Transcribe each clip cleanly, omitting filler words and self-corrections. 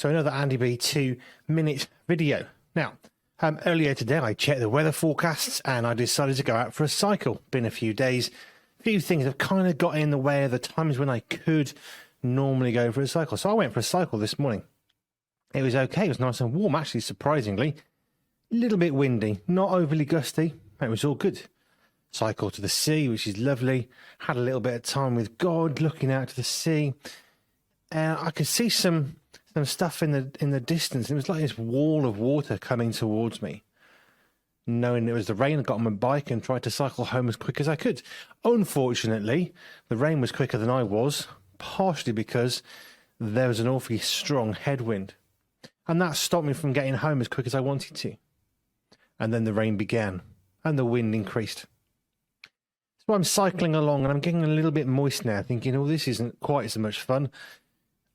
So another Andy B 2-minute video. Now, earlier today I checked the weather forecasts and I decided to go out for a cycle. Been a few days. A few things have kind of got in the way of the times when I could normally go for a cycle. So I went for a cycle this morning. It was okay. It was nice and warm, actually, surprisingly. A little bit windy, not overly gusty. It was all good. Cycle to the sea, which is lovely. Had a little bit of time with God, looking out to the sea. I could see some stuff in the distance. It was like this wall of water coming towards me. Knowing it was the rain, I got on my bike and tried to cycle home as quick as I could. Unfortunately, the rain was quicker than I was, partially because there was an awfully strong headwind. And that stopped me from getting home as quick as I wanted to. And then the rain began, and the wind increased. So I'm cycling along, and I'm getting a little bit moist now, thinking, oh, this isn't quite so much fun.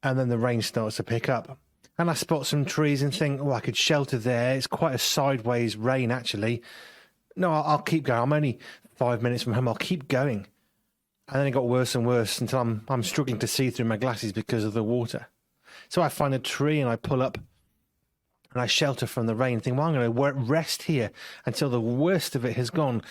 And then the rain starts to pick up. And I spot some trees and think, oh, I could shelter there. It's quite a sideways rain, actually. No, I'll keep going. I'm only 5 minutes from home. I'll keep going. And then it got worse and worse until I'm struggling to see through my glasses because of the water. So I find a tree and I pull up and I shelter from the rain and think, well, I'm going to rest here until the worst of it has gone.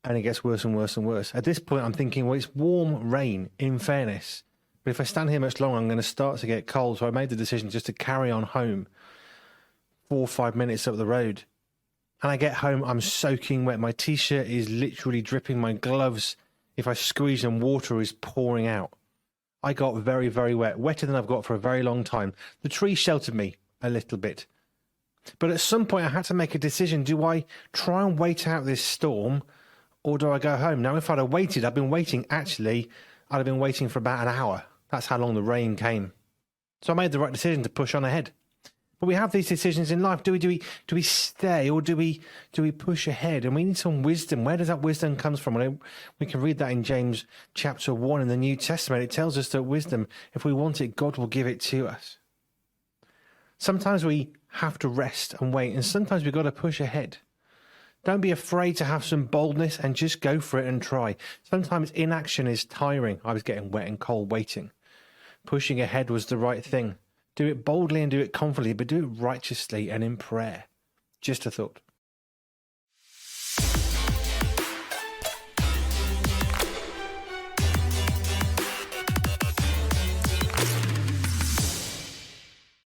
And it gets worse and worse and worse. At this point, I'm thinking, well, it's warm rain, in fairness. But if I stand here much longer, I'm going to start to get cold. So I made the decision just to carry on home 4 or 5 minutes up the road. And I get home, I'm soaking wet. My T-shirt is literally dripping. My gloves, if I squeeze them, water is pouring out. I got very, very wet, wetter than I've got for a very long time. The tree sheltered me a little bit. But at some point, I had to make a decision. Do I try and wait out this storm, or do I go home? Now, if I'd have waited, I'd been waiting for about an hour. That's how long the rain came. So I made the right decision to push on ahead. But we have these decisions in life. Do we stay, or do we push ahead? And we need some wisdom. Where does that wisdom come from? We can read that in James chapter 1 in the New Testament. It tells us that wisdom, if we want it, God will give it to us. Sometimes we have to rest and wait, and sometimes we've got to push ahead. Don't be afraid to have some boldness and just go for it and try. Sometimes inaction is tiring. I was getting wet and cold waiting. Pushing ahead was the right thing. Do it boldly and do it confidently, but do it righteously and in prayer. Just a thought.